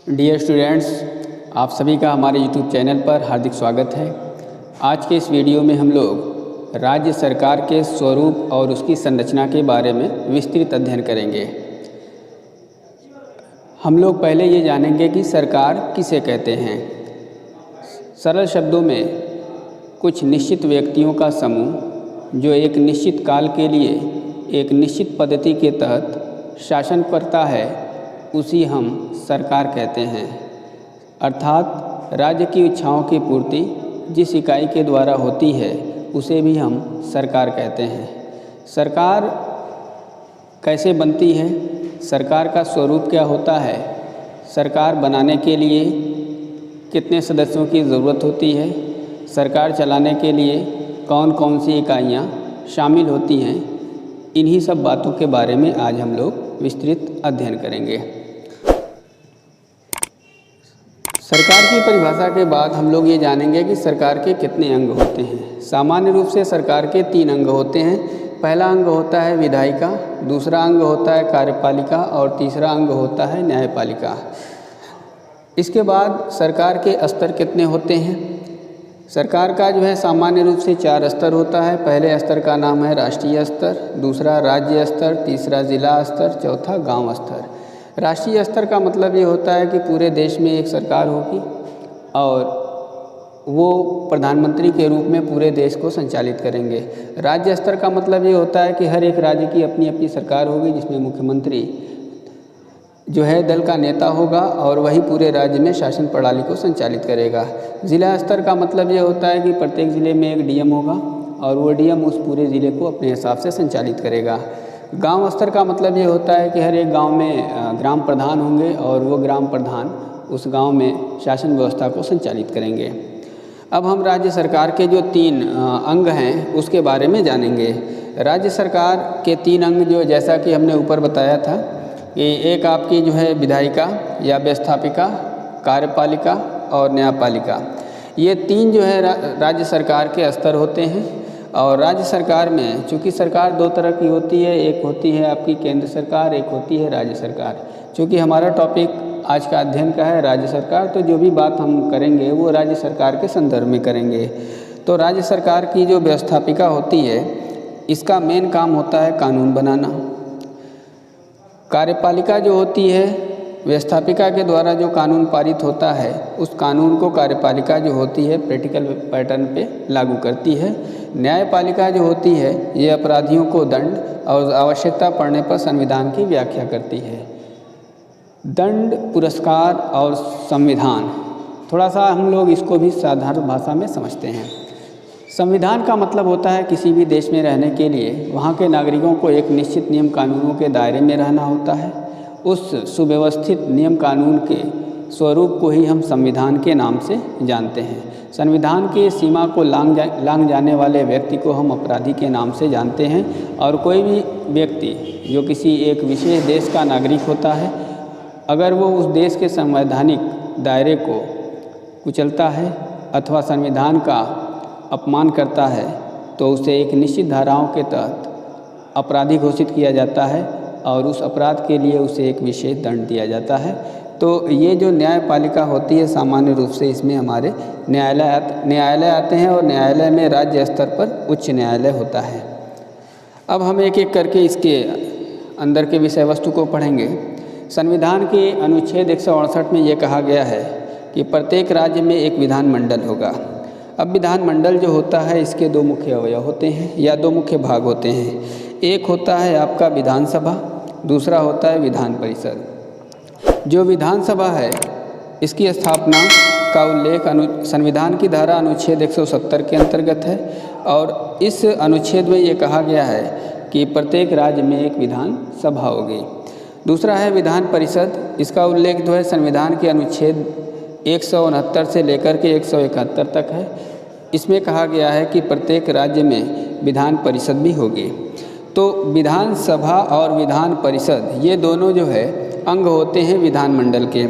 Dear students, आप सभी का हमारे यूट्यूब चैनल पर हार्दिक स्वागत है। आज के इस वीडियो में हम लोग राज्य सरकार के स्वरूप और उसकी संरचना के बारे में विस्तृत अध्ययन करेंगे। हम लोग पहले ये जानेंगे कि सरकार किसे कहते हैं। सरल शब्दों में कुछ निश्चित व्यक्तियों का समूह जो एक निश्चित काल के लिए एक निश्चित पद्धति के तहत शासन करता है, उसी हम सरकार कहते हैं। अर्थात राज्य की इच्छाओं की पूर्ति जिस इकाई के द्वारा होती है उसे भी हम सरकार कहते हैं। सरकार कैसे बनती है, सरकार का स्वरूप क्या होता है, सरकार बनाने के लिए कितने सदस्यों की ज़रूरत होती है, सरकार चलाने के लिए कौन कौन सी इकाइयाँ शामिल होती हैं, इन्हीं सब बातों के बारे में आज हम लोग विस्तृत अध्ययन करेंगे। सरकार की परिभाषा के बाद हम लोग ये जानेंगे कि सरकार के कितने अंग होते हैं। सामान्य रूप से सरकार के 3 अंग होते हैं। पहला अंग होता है विधायिका, दूसरा अंग होता है कार्यपालिका और तीसरा अंग होता है न्यायपालिका। इसके बाद सरकार के स्तर कितने होते हैं। सरकार का जो है सामान्य रूप से 4 स्तर होता है। पहले स्तर का नाम है राष्ट्रीय स्तर, दूसरा राज्य स्तर, तीसरा जिला स्तर, चौथा गांव स्तर। राष्ट्रीय स्तर का मतलब ये होता है कि पूरे देश में एक सरकार होगी और वो प्रधानमंत्री के रूप में पूरे देश को संचालित करेंगे। राज्य स्तर का मतलब ये होता है कि हर एक राज्य की अपनी अपनी सरकार होगी, जिसमें मुख्यमंत्री जो है दल का नेता होगा और वही पूरे राज्य में शासन प्रणाली को संचालित करेगा। जिला स्तर का मतलब ये होता है कि प्रत्येक ज़िले में एक डीएम होगा और वो डीएम उस पूरे ज़िले को अपने हिसाब से संचालित करेगा। गांव स्तर का मतलब ये होता है कि हर एक गांव में ग्राम प्रधान होंगे और वो ग्राम प्रधान उस गांव में शासन व्यवस्था को संचालित करेंगे। अब हम राज्य सरकार के जो 3 अंग हैं उसके बारे में जानेंगे। राज्य सरकार के 3 अंग जो जैसा कि हमने ऊपर बताया था कि एक आपकी जो है विधायिका या व्यवस्थापिका, कार्यपालिका और न्यायपालिका, ये 3 जो है राज्य सरकार के स्तर होते हैं। और राज्य सरकार में चूँकि सरकार 2 तरह की होती है, एक होती है आपकी केंद्र सरकार, एक होती है राज्य सरकार। चूँकि हमारा टॉपिक आज का अध्ययन का है राज्य सरकार, तो जो भी बात हम करेंगे वो राज्य सरकार के संदर्भ में करेंगे। तो राज्य सरकार की जो व्यवस्थापिका होती है, इसका मेन काम होता है कानून बनाना। कार्यपालिका जो होती है, व्यवस्थापिका के द्वारा जो कानून पारित होता है उस कानून को कार्यपालिका जो होती है प्रैक्टिकल पैटर्न पे लागू करती है। न्यायपालिका जो होती है ये अपराधियों को दंड और आवश्यकता पड़ने पर संविधान की व्याख्या करती है। दंड, पुरस्कार और संविधान, थोड़ा सा हम लोग इसको भी साधारण भाषा में समझते हैं। संविधान का मतलब होता है किसी भी देश में रहने के लिए वहाँ के नागरिकों को एक निश्चित नियम कानूनों के दायरे में रहना होता है। उस सुव्यवस्थित नियम कानून के स्वरूप को ही हम संविधान के नाम से जानते हैं। संविधान की सीमा को लांघ जाने वाले व्यक्ति को हम अपराधी के नाम से जानते हैं। और कोई भी व्यक्ति जो किसी एक विशेष देश का नागरिक होता है, अगर वो उस देश के संवैधानिक दायरे को कुचलता है अथवा संविधान का अपमान करता है तो उसे एक निश्चित धाराओं के तहत अपराधी घोषित किया जाता है और उस अपराध के लिए उसे एक विशेष दंड दिया जाता है। तो ये जो न्यायपालिका होती है, सामान्य रूप से इसमें हमारे न्यायालय आते हैं और न्यायालय में राज्य स्तर पर उच्च न्यायालय होता है। अब हम एक एक करके इसके अंदर के विषय वस्तु को पढ़ेंगे। संविधान के अनुच्छेद 168 में ये कहा गया है कि प्रत्येक राज्य में एक विधानमंडल होगा। अब विधानमंडल जो होता है इसके 2 मुख्य अवयव होते हैं या 2 मुख्य भाग होते हैं। एक होता है आपका विधानसभा, दूसरा होता है विधान परिषद। जो विधानसभा है इसकी स्थापना का उल्लेख संविधान की धारा अनुच्छेद 170 के अंतर्गत है और इस अनुच्छेद में ये कहा गया है कि प्रत्येक राज्य में एक विधानसभा होगी। दूसरा है विधान परिषद, इसका उल्लेख जो है संविधान के अनुच्छेद 169 से लेकर के 171 तक है। इसमें कहा गया है कि प्रत्येक राज्य में विधान परिषद भी होगी। तो विधानसभा और विधान परिषद ये दोनों जो है अंग होते हैं विधानमंडल के।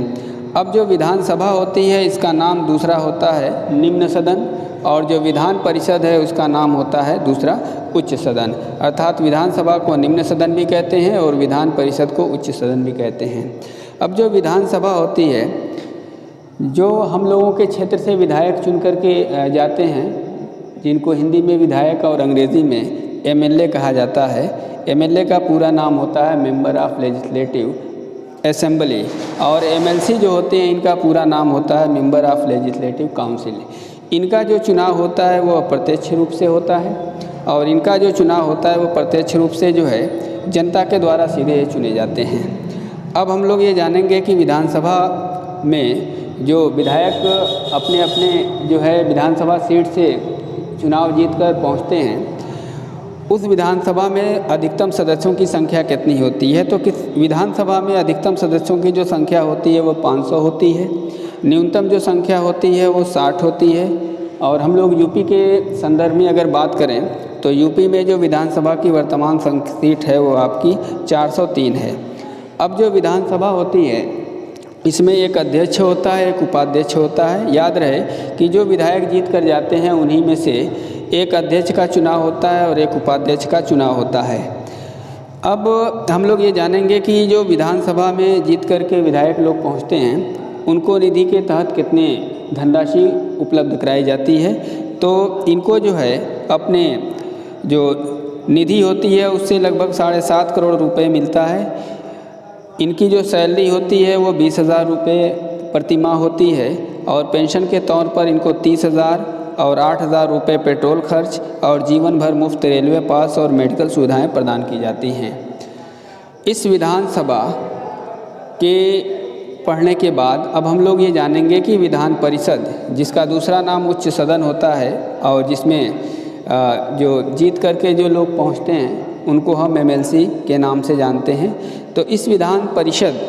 अब जो विधानसभा होती है इसका नाम दूसरा होता है निम्न सदन और जो विधान परिषद है उसका नाम होता है दूसरा उच्च सदन। अर्थात विधानसभा को निम्न सदन भी कहते हैं और विधान परिषद को उच्च सदन भी कहते हैं। अब जो विधानसभा होती है जो हम लोगों के क्षेत्र से विधायक चुन करके जाते हैं, जिनको हिंदी में विधायक और अंग्रेज़ी में एमएलए कहा जाता है। एमएलए का पूरा नाम होता है मेंबर ऑफ लेजिस्लेटिव असेंबली, और एमएलसी जो होते हैं इनका पूरा नाम होता है मेंबर ऑफ लेजिस्लेटिव काउंसिल। इनका जो चुनाव होता है वो अप्रत्यक्ष रूप से होता है, और इनका जो चुनाव होता है वो प्रत्यक्ष रूप से जो है जनता के द्वारा सीधे चुने जाते हैं। अब हम लोग ये जानेंगे कि विधानसभा में जो विधायक अपने अपने जो है विधानसभा सीट से चुनाव जीतकर पहुंचते हैं, उस विधानसभा में अधिकतम सदस्यों की संख्या कितनी होती है। तो किस विधानसभा में अधिकतम सदस्यों की जो संख्या होती है वो 500 होती है, न्यूनतम जो संख्या होती है वो 60 होती है। और हम लोग यूपी के संदर्भ में अगर बात करें तो यूपी में जो विधानसभा की वर्तमान सीट है वो आपकी 403 है। अब जो विधानसभा होती है इसमें एक अध्यक्ष होता है, एक उपाध्यक्ष होता है। याद रहे कि जो विधायक जीत कर जाते हैं उन्हीं में से एक अध्यक्ष का चुनाव होता है और एक उपाध्यक्ष का चुनाव होता है। अब हम लोग ये जानेंगे कि जो विधानसभा में जीत कर के विधायक लोग पहुंचते हैं उनको निधि के तहत कितने धनराशि उपलब्ध कराई जाती है। तो इनको जो है अपने जो निधि होती है उससे लगभग 7.5 करोड़ रुपए मिलता है। इनकी जो सैलरी होती है वो 20,000 रुपये प्रति माह होती है, और पेंशन के तौर पर इनको 30,000 और 8,000 रुपये पेट्रोल खर्च और जीवन भर मुफ्त रेलवे पास और मेडिकल सुविधाएं प्रदान की जाती हैं। इस विधानसभा के पढ़ने के बाद अब हम लोग ये जानेंगे कि विधान परिषद, जिसका दूसरा नाम उच्च सदन होता है और जिसमें जो जीत करके जो लोग पहुँचते हैं उनको हम एमएलसी के नाम से जानते हैं। तो इस विधान परिषद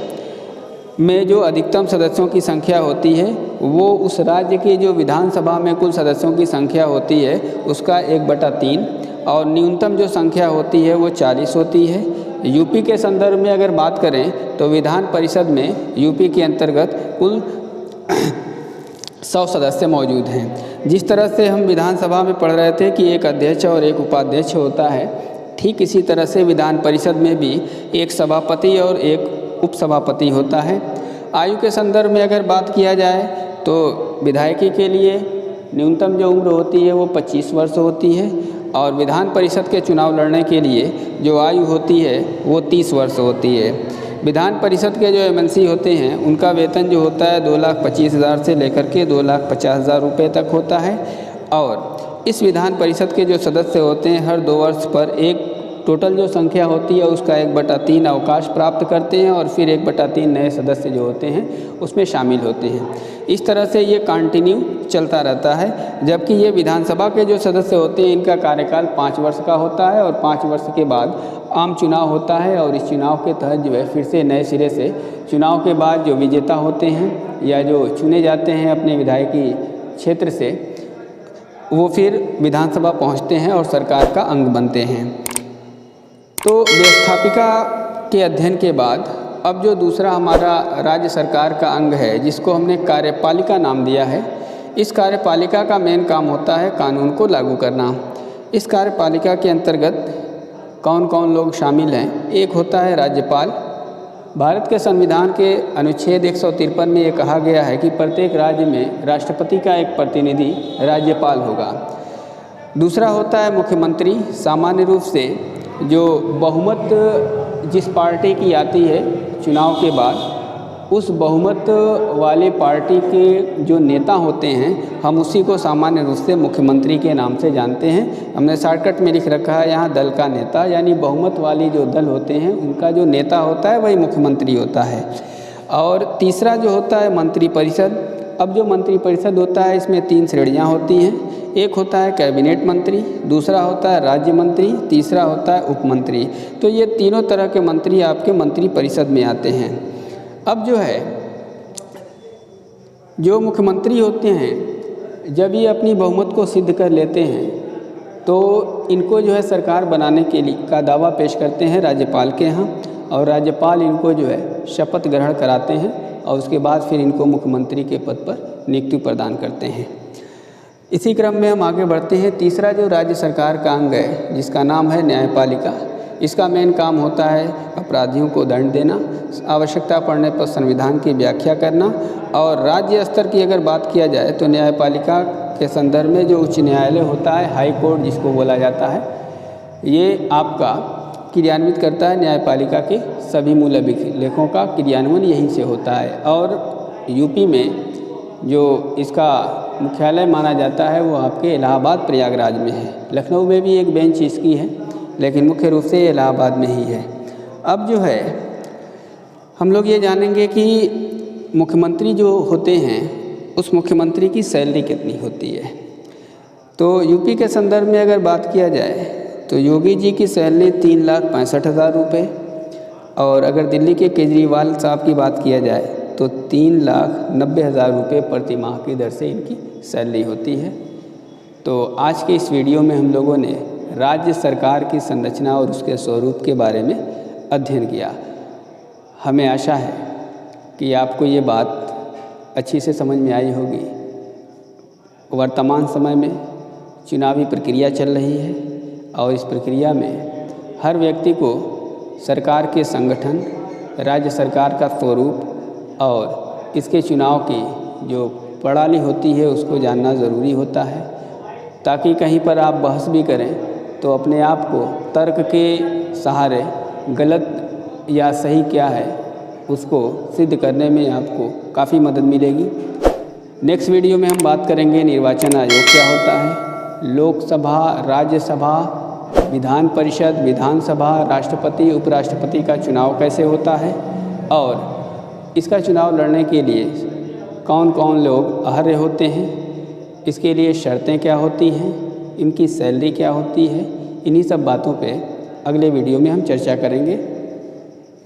में जो अधिकतम सदस्यों की संख्या होती है वो उस राज्य के जो विधानसभा में कुल सदस्यों की संख्या होती है उसका 1/3, और न्यूनतम जो संख्या होती है वो 40 होती है। यूपी के संदर्भ में अगर बात करें तो विधान परिषद में यूपी के अंतर्गत कुल 100 सदस्य मौजूद हैं। जिस तरह से हम विधानसभा में पढ़ रहे थे कि एक अध्यक्ष और एक उपाध्यक्ष होता है, ठीक इसी तरह से विधान परिषद में भी एक सभापति और एक उपसभापति होता है। आयु के संदर्भ में अगर बात किया जाए तो विधायकी के लिए न्यूनतम जो उम्र होती है वो 25 वर्ष होती है, और विधान परिषद के चुनाव लड़ने के लिए जो आयु होती है वो 30 वर्ष होती है। विधान परिषद के जो एमएलसी होते हैं उनका वेतन जो होता है 2,25,000 से लेकर के 2,50,000 रुपये तक होता है, और इस विधान परिषद के जो सदस्य होते हैं हर 2 वर्ष पर एक टोटल जो संख्या होती है उसका 1/3 अवकाश प्राप्त करते हैं, और फिर 1/3 नए सदस्य जो होते हैं उसमें शामिल होते हैं। इस तरह से ये कंटिन्यू चलता रहता है। जबकि ये विधानसभा के जो सदस्य होते हैं इनका कार्यकाल 5 वर्ष का होता है, और 5 वर्ष के बाद आम चुनाव होता है, और इस चुनाव के तहत जो है फिर से नए सिरे से चुनाव के बाद जो विजेता होते हैं या जो चुने जाते हैं अपने विधायकी क्षेत्र से, वो फिर विधानसभा पहुंचते हैं और सरकार का अंग बनते हैं। तो व्यवस्थापिका के अध्ययन के बाद अब जो दूसरा हमारा राज्य सरकार का अंग है जिसको हमने कार्यपालिका नाम दिया है, इस कार्यपालिका का मेन काम होता है कानून को लागू करना। इस कार्यपालिका के अंतर्गत कौन कौन लोग शामिल हैं? एक होता है राज्यपाल। भारत के संविधान के अनुच्छेद 153 में ये कहा गया है कि प्रत्येक राज्य में राष्ट्रपति का एक प्रतिनिधि राज्यपाल होगा। दूसरा होता है मुख्यमंत्री। सामान्य रूप से जो बहुमत जिस पार्टी की आती है चुनाव के बाद, उस बहुमत वाले पार्टी के जो नेता होते हैं हम उसी को सामान्य रूप से मुख्यमंत्री के नाम से जानते हैं। हमने शॉर्टकट में लिख रखा है यहाँ दल का नेता, यानी बहुमत वाली जो दल होते हैं उनका जो नेता होता है वही मुख्यमंत्री होता है। और तीसरा जो होता है मंत्रिपरिषद। अब जो मंत्रिपरिषद होता है इसमें 3 श्रेणियाँ होती हैं। एक होता है कैबिनेट मंत्री, दूसरा होता है राज्य मंत्री, तीसरा होता है उप मंत्री। तो ये तीनों तरह के मंत्री आपके मंत्रिपरिषद में आते हैं। अब जो है जो मुख्यमंत्री होते हैं जब ये अपनी बहुमत को सिद्ध कर लेते हैं तो इनको जो है सरकार बनाने के लिए का दावा पेश करते हैं राज्यपाल के यहाँ, और राज्यपाल इनको जो है शपथ ग्रहण कराते हैं, और उसके बाद फिर इनको मुख्यमंत्री के पद पर नियुक्ति प्रदान करते हैं। इसी क्रम में हम आगे बढ़ते हैं। तीसरा जो राज्य सरकार का अंग है जिसका नाम है न्यायपालिका। इसका मेन काम होता है अपराधियों को दंड देना, आवश्यकता पड़ने पर संविधान की व्याख्या करना। और राज्य स्तर की अगर बात किया जाए तो न्यायपालिका के संदर्भ में जो उच्च न्यायालय होता है, हाई कोर्ट जिसको बोला जाता है, ये आपका क्रियान्वित करता है न्यायपालिका के सभी मूल अभिलेखों का क्रियान्वयन यहीं से होता है। और यूपी में जो इसका मुख्यालय माना जाता है वो आपके इलाहाबाद प्रयागराज में है। लखनऊ में भी एक बेंच इसकी है, लेकिन मुख्य रूप से इलाहाबाद में ही है। अब जो है हम लोग ये जानेंगे कि मुख्यमंत्री जो होते हैं उस मुख्यमंत्री की सैलरी कितनी होती है। तो यूपी के संदर्भ में अगर बात किया जाए तो योगी जी की सैलरी 3,65,000 रुपये, और अगर दिल्ली के केजरीवाल साहब की बात किया जाए तो 3,90,000 रुपये प्रति माह की दर से इनकी सैलरी होती है। तो आज के इस वीडियो में हम लोगों ने राज्य सरकार की संरचना और उसके स्वरूप के बारे में अध्ययन किया। हमें आशा है कि आपको ये बात अच्छी से समझ में आई होगी। वर्तमान समय में चुनावी प्रक्रिया चल रही है और इस प्रक्रिया में हर व्यक्ति को सरकार के संगठन, राज्य सरकार का स्वरूप और इसके चुनाव की जो प्रणाली होती है उसको जानना ज़रूरी होता है, ताकि कहीं पर आप बहस भी करें तो अपने आप को तर्क के सहारे गलत या सही क्या है उसको सिद्ध करने में आपको काफ़ी मदद मिलेगी। नेक्स्ट वीडियो में हम बात करेंगे निर्वाचन आयोग क्या होता है, लोकसभा, राज्यसभा, विधान परिषद, विधानसभा, राष्ट्रपति, उपराष्ट्रपति का चुनाव कैसे होता है और इसका चुनाव लड़ने के लिए कौन कौन लोग अहर्य होते हैं, इसके लिए शर्तें क्या होती हैं, इनकी सैलरी क्या होती है। इन्हीं सब बातों पे अगले वीडियो में हम चर्चा करेंगे।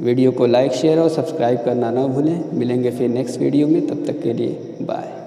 वीडियो को लाइक, शेयर और सब्सक्राइब करना ना भूलें। मिलेंगे फिर नेक्स्ट वीडियो में, तब तक के लिए बाय।